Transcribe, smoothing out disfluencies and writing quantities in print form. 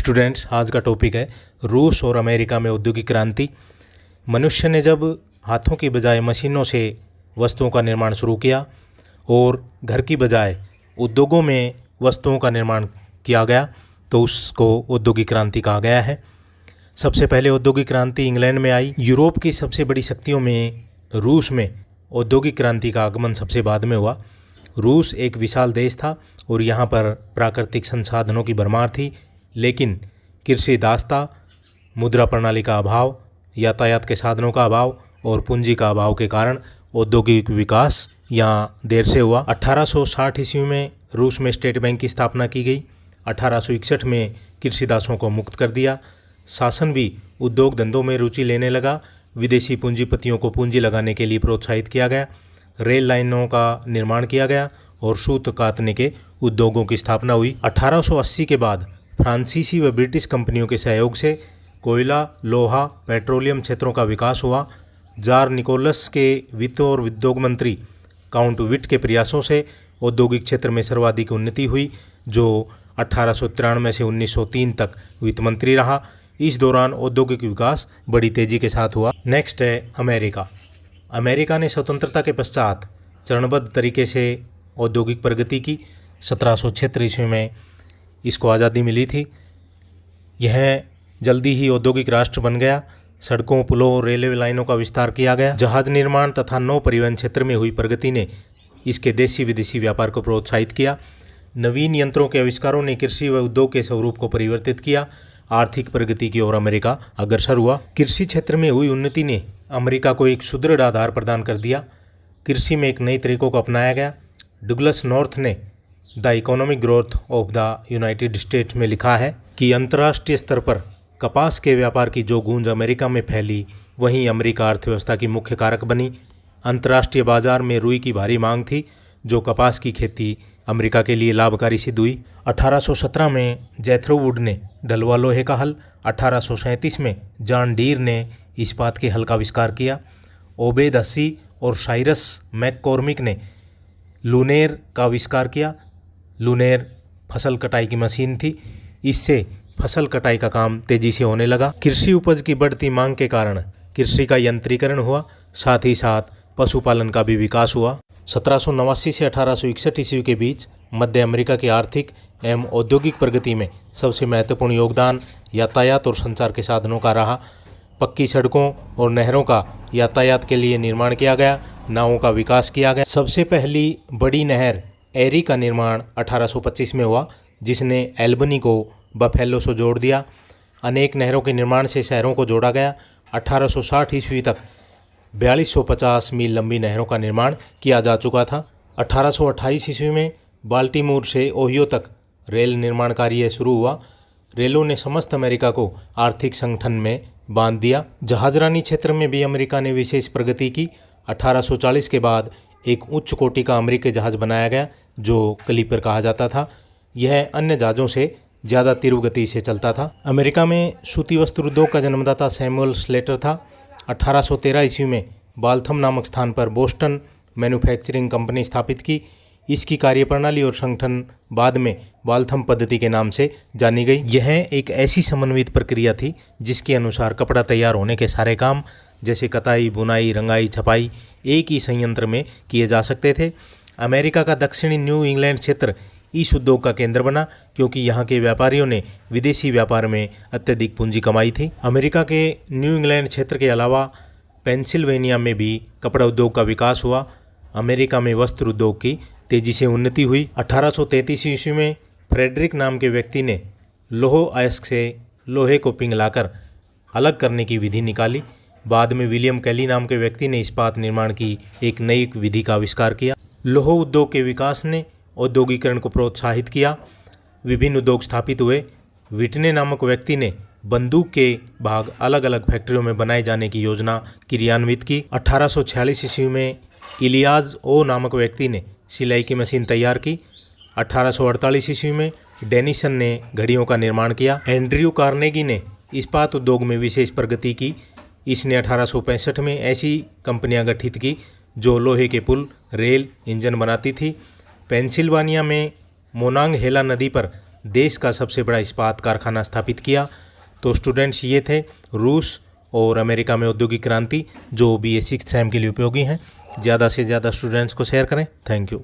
Students, आज का topic है रूस और अमेरिका में औद्योगिक क्रांति। मनुष्य ने जब हाथों की बजाय मशीनों से वस्तुओं का निर्माण शुरू किया और घर की बजाय उद्योगों में वस्तुओं का निर्माण किया गया तो उसको औद्योगिक क्रांति कहा गया है। सबसे पहले औद्योगिक क्रांति इंग्लैंड में आई। यूरोप की सबसे बड़ी शक्तियों में रूस में औद्योगिक क्रांति का आगमन सबसे बाद में हुआ। रूस एक विशाल देश था और यहाँ पर प्राकृतिक संसाधनों की भरमार थी, लेकिन कृषि दास्ता, मुद्रा प्रणाली का अभाव, यातायात के साधनों का अभाव और पूंजी का अभाव के कारण औद्योगिक विकास यहाँ देर से हुआ। 1860 ईस्वी में रूस में स्टेट बैंक की स्थापना की गई। 1861 में कृषि दासों को मुक्त कर दिया। शासन भी उद्योग धंधों में रुचि लेने लगा। विदेशी पूंजीपतियों को पूंजी लगाने के लिए प्रोत्साहित किया गया। रेल लाइनों का निर्माण किया गया और सूत कातने के उद्योगों की स्थापना हुई। 1880 के बाद फ्रांसीसी व ब्रिटिश कंपनियों के सहयोग से कोयला, लोहा, पेट्रोलियम क्षेत्रों का विकास हुआ। जार निकोलस के वित्त और उद्योग मंत्री काउंट विट के प्रयासों से औद्योगिक क्षेत्र में सर्वाधिक उन्नति हुई, जो 1893 से 1903 तक वित्त मंत्री रहा। इस दौरान औद्योगिक विकास बड़ी तेजी के साथ हुआ। नेक्स्ट है अमेरिका। अमेरिका ने स्वतंत्रता के पश्चात चरणबद्ध तरीके से औद्योगिक प्रगति की। 1776 ईस्वी में इसको आज़ादी मिली थी। यह जल्दी ही औद्योगिक राष्ट्र बन गया। सड़कों, पुलों और रेलवे लाइनों का विस्तार किया गया। जहाज निर्माण तथा नौ परिवहन क्षेत्र में हुई प्रगति ने इसके देशी विदेशी व्यापार को प्रोत्साहित किया। नवीन यंत्रों के आविष्कारों ने कृषि व उद्योग के स्वरूप को परिवर्तित किया। आर्थिक प्रगति की ओर अमेरिका अग्रसर हुआ। कृषि क्षेत्र में हुई उन्नति ने अमेरिका को एक सुदृढ़ आधार प्रदान कर दिया। कृषि में एक नई तरीकों को अपनाया गया। डगलस नॉर्थ ने the economic growth of the United states में लिखा है कि अंतर्राष्ट्रीय स्तर पर कपास के व्यापार की जो गूंज अमेरिका में फैली, वहीं अमेरिका अर्थव्यवस्था की मुख्य कारक बनी। अंतर्राष्ट्रीय बाजार में रुई की भारी मांग थी, जो कपास की खेती अमेरिका के लिए लाभकारी सिद्ध हुई। 1817 में जैथरो वुड ने ढलवा लोहे का हल, 1837 में जॉन डीर ने इस्पात के हल का आविष्कार किया। ओबेद हस्सी और साइरस मैककॉर्मिक ने लूनेर का आविष्कार किया। लूनेर फसल कटाई की मशीन थी। इससे फसल कटाई का काम तेजी से होने लगा। कृषि उपज की बढ़ती मांग के कारण कृषि का यंत्रीकरण हुआ, साथ ही साथ पशुपालन का भी विकास हुआ। 1789 से 1861 ईस्वी के बीच मध्य अमेरिका की आर्थिक एवं औद्योगिक प्रगति में सबसे महत्वपूर्ण योगदान यातायात और संचार के साधनों का रहा। पक्की सड़कों और नहरों का यातायात के लिए निर्माण किया गया। नावों का विकास किया गया। सबसे पहली बड़ी नहर एरी का निर्माण 1825 में हुआ, जिसने एल्बनी को बफेलो से जोड़ दिया। अनेक नहरों के निर्माण से शहरों को जोड़ा गया। 1860 ईस्वी तक 4250 मील लंबी नहरों का निर्माण किया जा चुका था। 1828 ईस्वी में बाल्टीमोर से ओहियो तक रेल निर्माण कार्य शुरू हुआ। रेलों ने समस्त अमेरिका को आर्थिक संगठन में बांध दिया। जहाजरानी क्षेत्र में भी अमेरिका ने विशेष प्रगति की। 1840 के बाद एक उच्च कोटि का अमेरिकी जहाज बनाया गया, जो क्लीपर कहा जाता था। यह अन्य जहाज़ों से ज़्यादा तीव्र गति से चलता था। अमेरिका में सूती वस्त्र उद्योग का जन्मदाता सैमुअल स्लेटर था। 1813 ईस्वी में बाल्थम नामक स्थान पर बोस्टन मैन्युफैक्चरिंग कंपनी स्थापित की। इसकी कार्यप्रणाली और संगठन बाद में बाल्थम पद्धति के नाम से जानी गई। यह एक ऐसी समन्वित प्रक्रिया थी जिसके अनुसार कपड़ा तैयार होने के सारे काम, जैसे कताई, बुनाई, रंगाई, छपाई, एक ही संयंत्र में किए जा सकते थे। अमेरिका का दक्षिणी न्यू इंग्लैंड क्षेत्र इस उद्योग का केंद्र बना, क्योंकि यहाँ के व्यापारियों ने विदेशी व्यापार में अत्यधिक पूंजी कमाई थी। अमेरिका के न्यू इंग्लैंड क्षेत्र के अलावा पेंसिल्वेनिया में भी कपड़ा उद्योग का विकास हुआ। अमेरिका में वस्त्र उद्योग की तेजी से उन्नति हुई। 1833 ईस्वी में फ्रेडरिक नाम के व्यक्ति ने लौह अयस्क से लोहे को पिघलाकर अलग करने की विधि निकाली। बाद में विलियम कैली नाम के व्यक्ति ने इस्पात निर्माण की एक नई विधि का आविष्कार किया। लौह उद्योग के विकास ने औद्योगिकरण को प्रोत्साहित किया। विभिन्न उद्योग स्थापित हुए। विटने नामक व्यक्ति ने बंदूक के भाग अलग अलग फैक्ट्रियों में बनाए जाने की योजना क्रियान्वित की। 1846 ईस्वी में इलियाज ओ नामक व्यक्ति ने सिलाई की मशीन तैयार की। 1848 ईस्वी में डेनिसन ने घड़ियों का निर्माण किया। एंड्रयू कार्नेगी ने इस्पात उद्योग में विशेष प्रगति की। इसने 1865 में ऐसी कंपनियां गठित की जो लोहे के पुल, रेल, इंजन बनाती थी। पेंसिल्वानिया में मोनांग हेला नदी पर देश का सबसे बड़ा इस्पात कारखाना स्थापित किया। तो स्टूडेंट्स, ये थे रूस और अमेरिका में औद्योगिक क्रांति, जो BA 6th सेम के लिए उपयोगी हैं। ज़्यादा से ज़्यादा स्टूडेंट्स को शेयर करें। Thank you.